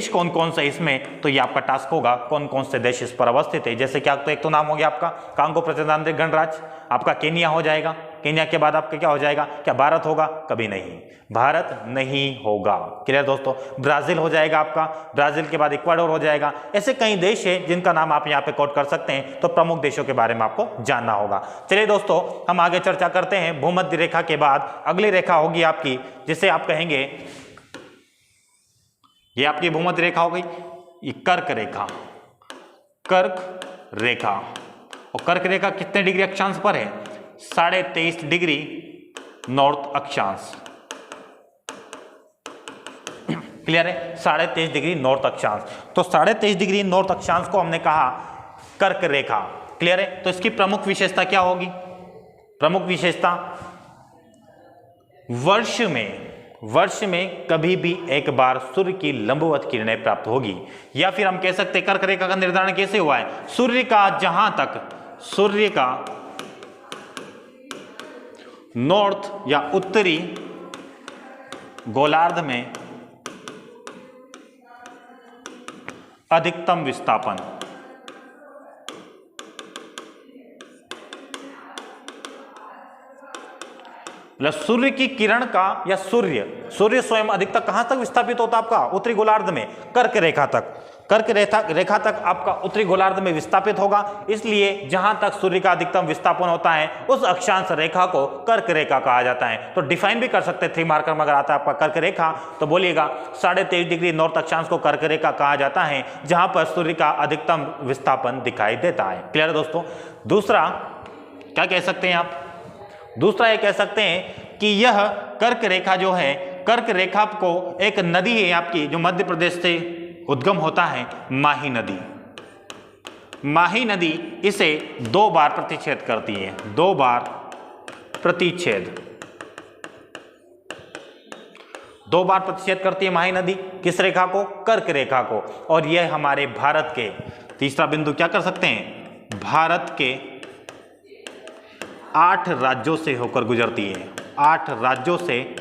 कौन कौन से इसमें? तो ये आपका टास्क होगा कौन कौन से देश इस पर अवस्थित है। जैसे कि आपको एक तो नाम हो गया आपका कांगो प्रजातांत्रिक गणराज्य, आपका केनिया हो जाएगा। केनिया के बाद आपका क्या हो जाएगा? क्या भारत होगा? कभी नहीं, भारत नहीं होगा। क्लियर दोस्तों? ब्राजील हो जाएगा आपका, ब्राजील के बाद इक्वाडोर हो जाएगा। ऐसे कई देश है जिनका नाम आप यहाँ पे कोट कर सकते हैं। तो प्रमुख देशों के बारे में आपको जानना होगा। चलिए दोस्तों हम आगे चर्चा करते हैं। भूमध्य रेखा के बाद अगली रेखा होगी आपकी जिसे आप कहेंगे, ये आपकी भूमध्य रेखा हो गई, ये कर्क रेखा। कर्क रेखा, और कर्क रेखा कितने डिग्री अक्षांश पर है? 23.5 डिग्री नॉर्थ अक्षांश। क्लियर है, 23.5 डिग्री नॉर्थ अक्षांश। तो 23.5 डिग्री नॉर्थ अक्षांश को हमने कहा कर्क रेखा। क्लियर है, तो इसकी प्रमुख विशेषता क्या होगी? प्रमुख विशेषता, वर्ष में कभी भी एक बार सूर्य की लंबवत किरणें प्राप्त होगी। या फिर हम कह सकते हैं कर्क रेखा का निर्धारण कैसे हुआ है? सूर्य का नॉर्थ या उत्तरी गोलार्ध में अधिकतम विस्थापन, मतलब सूर्य की किरण का या सूर्य स्वयं अधिकतम कहां तक विस्थापित होता है आपका? उत्तरी गोलार्ध में, कर्क रेखा तक आपका उत्तरी गोलार्ध में विस्थापित होगा। इसलिए जहां तक सूर्य का अधिकतम विस्थापन होता है उस अक्षांश रेखा को कर्क रेखा कहा जाता है। तो डिफाइन भी कर सकते हैं 3 मार्कर में, अगर आता है आपका कर्क रेखा तो बोलिएगा 23.5 डिग्री नॉर्थ अक्षांश को कर्क रेखा कहा जाता है जहां पर सूर्य का अधिकतम विस्थापन दिखाई देता है। क्लियर है दोस्तों? दूसरा क्या कह सकते हैं आप? दूसरा ये कह सकते हैं कि यह कर्क रेखा जो है, कर्क रेखा को एक नदी है आपकी जो मध्य प्रदेश से उद्गम होता है, माही नदी इसे 2 बार प्रतिच्छेद करती है, 2 बार प्रतिच्छेद करती है माही नदी। किस रेखा को? कर्क रेखा को। और यह हमारे भारत के, तीसरा बिंदु क्या कर सकते हैं? भारत के 8 राज्यों से होकर गुजरती है, 8 राज्यों से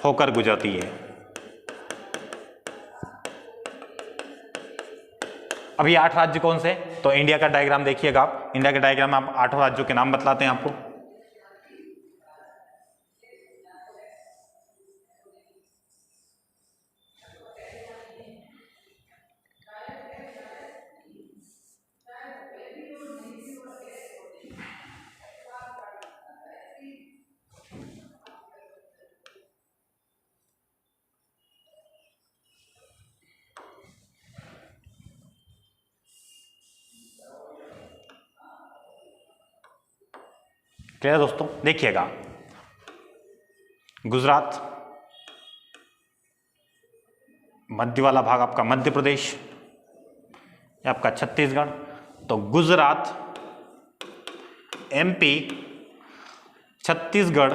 होकर गुजरती है। अभी 8 राज्य कौन से? तो इंडिया का डायग्राम देखिएगा आप, इंडिया के डायग्राम में आप 8 राज्यों के नाम बतलाते हैं आपको। क्लियर दोस्तों? देखिएगा, गुजरात, मध्य वाला भाग आपका मध्य प्रदेश, आपका छत्तीसगढ़। तो गुजरात, एमपी, छत्तीसगढ़।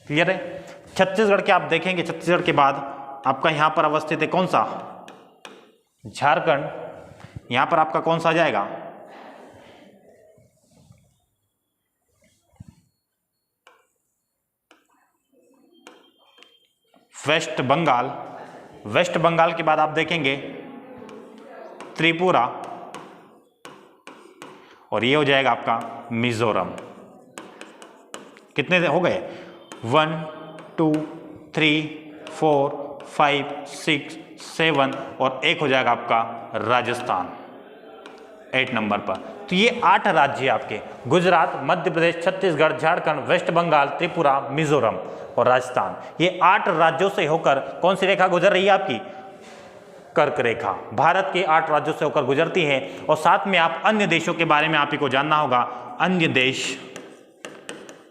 क्लियर है? छत्तीसगढ़ के आप देखेंगे, छत्तीसगढ़ के बाद आपका यहां पर अवस्थित है कौन सा? झारखंड। यहां पर आपका कौन सा आ जाएगा? वेस्ट बंगाल। वेस्ट बंगाल के बाद आप देखेंगे त्रिपुरा, और ये हो जाएगा आपका मिजोरम। कितने हो गए? 1 2 3 4 5 6 7 और एक हो जाएगा आपका राजस्थान 8 नंबर पर। तो ये 8 राज्य आपके, गुजरात, मध्य प्रदेश, छत्तीसगढ़, झारखंड, वेस्ट बंगाल, त्रिपुरा, मिजोरम और राजस्थान। ये 8 राज्यों से होकर कौन सी रेखा गुजर रही है आपकी? कर्क रेखा। भारत के 8 राज्यों से होकर गुजरती है। और साथ में आप अन्य देशों के बारे में आप ही को जानना होगा, अन्य देश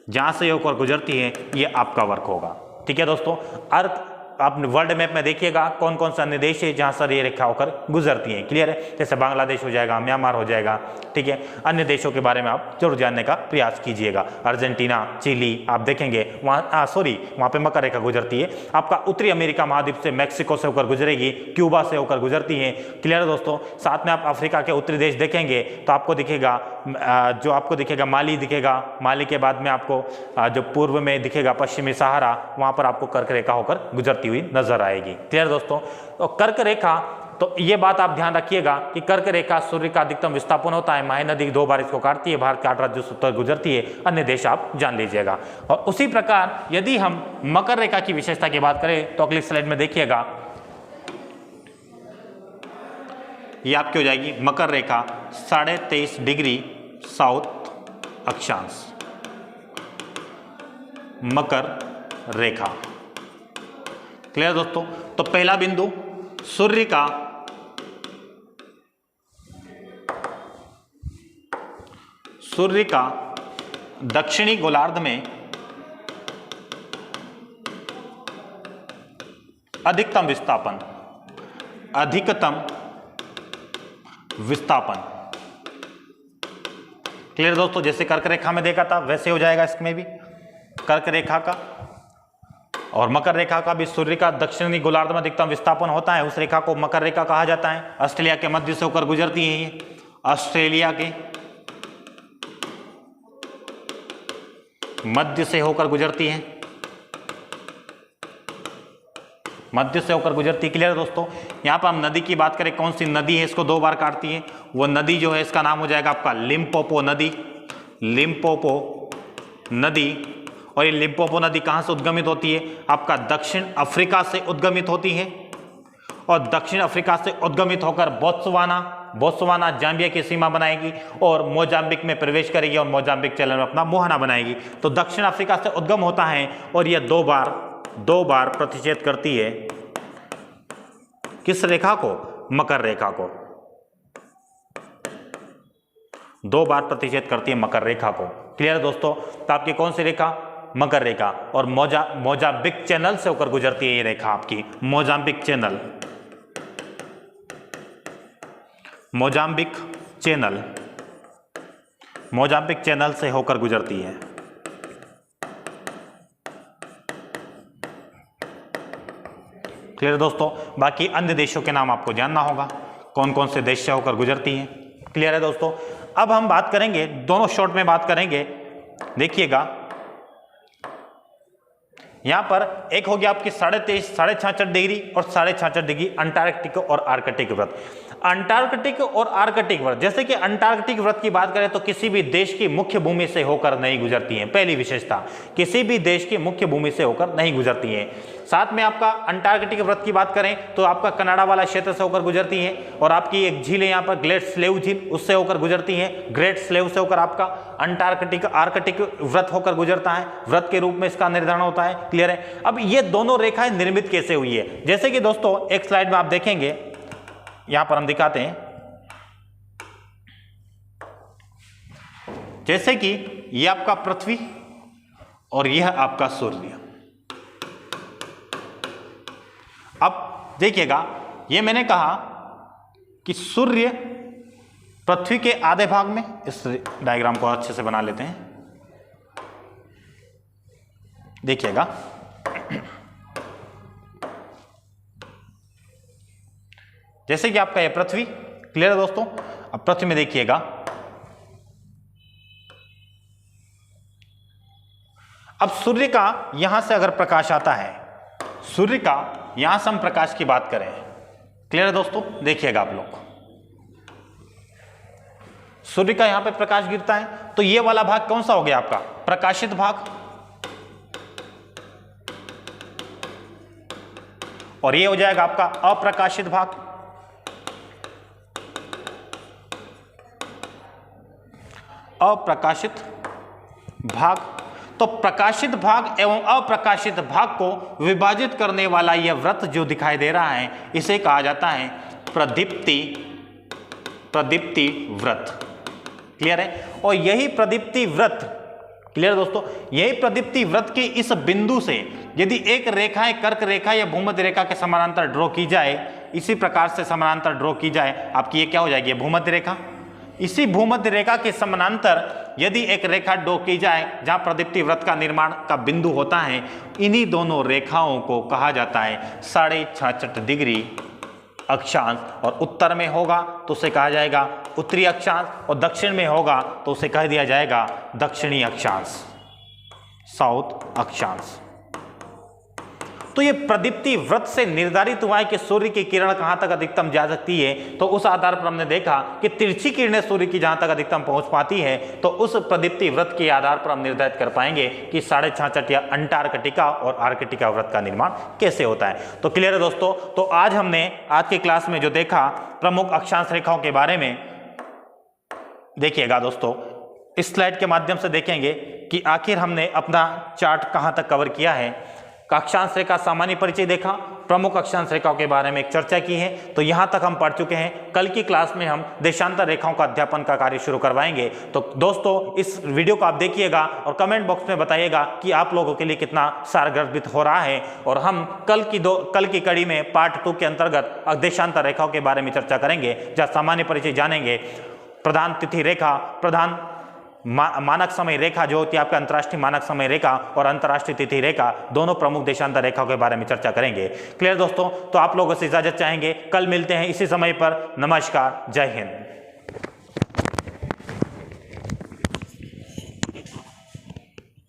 जहां से होकर गुजरती है ये आपका वर्क होगा। ठीक है दोस्तों? अर्थ आप वर्ल्ड मैप में देखिएगा कौन कौन सा अन्य देश है जहां से ये रेखा होकर गुजरती है। क्लियर है? जैसे बांग्लादेश हो जाएगा, म्यांमार हो जाएगा। ठीक है? अन्य देशों के बारे में आप जरूर जानने का प्रयास कीजिएगा। अर्जेंटीना, चिली आप देखेंगे वहाँ वहाँ पे मकर रेखा गुजरती है। आपका उत्तरी अमेरिका महाद्वीप से मैक्सिको से होकर गुजरेगी, क्यूबा से होकर गुजरती है। क्लियर है दोस्तों? साथ में आप अफ्रीका के उत्तरी देश देखेंगे तो आपको दिखेगा, जो आपको दिखेगा माली दिखेगा। माली के बाद में आपको जो पूर्व में दिखेगा पश्चिमी सहारा, वहाँ पर आपको कर्क रेखा होकर गुजरती हुई नजर आएगी। क्लियर दोस्तों? तो कर्क रेखा, तो ये बात आप ध्यान रखिएगा कि कर्क रेखा सूर्य का अधिकतम विस्थापन होता है, माही नदी 2 बार इसको काटती है, भारत के 8 राज्यों से उत्तर गुजरती है। अन्य देश आप जान लीजिएगा। और उसी प्रकार यदि हम मकर रेखा की विशेषता की बात करें तो अगली स्लाइड में देखिएगा, ये आपकी हो जाएगी मकर रेखा 23.5 डिग्री साउथ अक्षांश, मकर रेखा। क्लियर दोस्तों? तो पहला बिंदु सूर्य का दक्षिणी गोलार्ध में अधिकतम विस्थापन, अधिकतम विस्थापन। क्लियर दोस्तों, जैसे कर्क रेखा में देखा था वैसे हो जाएगा इसमें भी। कर्क रेखा का और मकर रेखा का भी सूर्य का दक्षिणी गोलार्ध में अधिकतम विस्थापन होता है, उस रेखा को मकर रेखा कहा जाता है। ऑस्ट्रेलिया के मध्य से होकर गुजरती है ये, ऑस्ट्रेलिया के मध्य से होकर गुजरती है, मध्य से होकर गुजरती। क्लियर दोस्तों, यहां पर हम नदी की बात करें, कौन सी नदी है इसको 2 बार काटती है, वो नदी जो है इसका नाम हो जाएगा आपका लिम्पोपो नदी, लिम्पोपो नदी। और ये लिम्पोपो नदी कहां से उद्गमित होती है? आपका दक्षिण अफ्रीका से उद्गमित होती है, और दक्षिण अफ्रीका से उद्गमित होकर बोत्सवाना जाम्बिया की सीमा बनाएगी और मोजाम्बिक में प्रवेश करेगी और मोजाम्बिक चैनल में अपना मुहाना बनाएगी। तो दक्षिण अफ्रीका से उद्गम होता है और यह 2 बार प्रतिच्छेद करती है किस रेखा को? मकर रेखा को। 2 बार प्रतिच्छेद करती है मकर रेखा को। क्लियर दोस्तों, तो आपकी कौन सी रेखा? मकर रेखा। और मोजाम्बिक चैनल से होकर गुजरती है ये रेखा आपकी, Mozambique channel, Mozambique channel, Mozambique channel से होकर गुजरती है। क्लियर दोस्तों, बाकी अन्य देशों के नाम आपको जानना होगा, कौन कौन से देश से होकर गुजरती हैं। क्लियर है दोस्तों। अब हम बात करेंगे, दोनों शॉर्ट में बात करेंगे। देखिएगा यहां पर एक हो गया आपकी 66.5 डिग्री और 66.5 डिग्री अंटार्कटिक और आर्कटिक व्रत। अंटार्कटिक और आर्कटिक व्रत, जैसे कि अंटार्कटिक व्रत की बात करें तो किसी भी देश की मुख्य भूमि से होकर नहीं गुजरती है, पहली विशेषता, किसी भी देश की मुख्य भूमि से होकर नहीं गुजरती है। साथ में आपका अंटार्कटिक व्रत की बात करें तो आपका कनाडा वाला क्षेत्र से होकर गुजरती है, और आपकी एक झील है यहाँ पर ग्रेट स्लेव झील, उससे होकर गुजरती है। ग्रेट स्लेव से होकर आपका आर्कटिक व्रत होकर गुजरता है, व्रत के रूप में इसका निर्धारण होता है। क्लियर है। अब ये दोनों रेखाएं निर्मित कैसे हुई है? जैसे कि दोस्तों एक स्लाइड में आप देखेंगे, यहां पर हम दिखाते हैं, जैसे कि ये आपका पृथ्वी और यह आपका सूर्य। अब देखिएगा, ये मैंने कहा कि सूर्य पृथ्वी के आधे भाग में, इस डायग्राम को अच्छे से बना लेते हैं। देखिएगा जैसे कि आपका ये पृथ्वी। क्लियर है दोस्तों। अब पृथ्वी में देखिएगा, अब सूर्य का यहां से अगर प्रकाश आता है, सूर्य का यहां से हम प्रकाश की बात करें, क्लियर है दोस्तों, देखिएगा आप लोग, सूर्य का यहां पे प्रकाश गिरता है तो ये वाला भाग कौन सा हो गया आपका? प्रकाशित भाग, और ये हो जाएगा आपका अप्रकाशित भाग। अप्रकाशित भाग, तो प्रकाशित भाग एवं अप्रकाशित भाग को विभाजित करने वाला यह व्रत जो दिखाई दे रहा है, इसे कहा जाता है प्रदीप्ति व्रत। क्लियर है। और यही प्रदीप्ति व्रत, क्लियर दोस्तों, यही प्रदीप्ति व्रत के इस बिंदु से यदि एक रेखा कर्क रेखा या भूमध्य रेखा के समानांतर ड्रॉ की जाए, इसी प्रकार से समानांतर ड्रॉ की जाए, आपकी ये क्या हो जाएगी? भूमध्य रेखा। इसी भूमध्य रेखा के समानांतर यदि एक रेखा ड्रॉ की जाए जहां प्रदीप्ति व्रत का निर्माण का बिंदु होता है, इन्हीं दोनों रेखाओं को कहा जाता है 66.5 डिग्री अक्षांश, और उत्तर में होगा तो उसे कहा जाएगा उत्तरी अक्षांश, और दक्षिण में होगा तो उसे कह दिया जाएगा दक्षिणी अक्षांश, साउथ अक्षांश। तो ये प्रदीप्ति व्रत से निर्धारित हुआ है कि सूर्य की किरण कहां तक अधिकतम जा सकती है। तो उस आधार पर हमने देखा कि तिरछी किरणें सूर्य की जहां तक अधिकतम पहुंच पाती है, तो उस प्रदीप्ति व्रत के आधार पर हम निर्धारित कर पाएंगे कि 66.5 या अंटार्कटिका और आर्कटिका व्रत का निर्माण कैसे होता है। तो क्लियर है दोस्तों। तो आज हमने आज की क्लास में जो देखा प्रमुख अक्षांश रेखाओं के बारे में, देखिएगा दोस्तों, इस स्लाइड के माध्यम से देखेंगे कि आखिर हमने अपना चार्ट कहां तक कवर किया है। अक्षांश रेखा सामान्य परिचय देखा, प्रमुख अक्षांश रेखाओं के बारे में एक चर्चा की है। तो यहाँ तक हम पढ़ चुके हैं। कल की क्लास में हम देशांतर रेखाओं का अध्यापन का कार्य शुरू करवाएंगे। तो दोस्तों इस वीडियो को आप देखिएगा और कमेंट बॉक्स में बताइएगा कि आप लोगों के लिए कितना सारगर्भित हो रहा है। और हम कल की कड़ी में पार्ट 2 के अंतर्गत देशांतर रेखाओं के बारे में चर्चा करेंगे, जहाँ सामान्य परिचय जानेंगे, प्रधान तिथि रेखा, प्रधान मानक समय रेखा जो होती है आपका अंतर्राष्ट्रीय मानक समय रेखा और अंतर्राष्ट्रीय तिथि रेखा, दोनों प्रमुख देशांतर रेखाओं के बारे में चर्चा करेंगे। क्लियर दोस्तों? तो आप लोगों से इजाजत चाहेंगे, कल मिलते हैं इसी समय पर। नमस्कार, जय हिंद।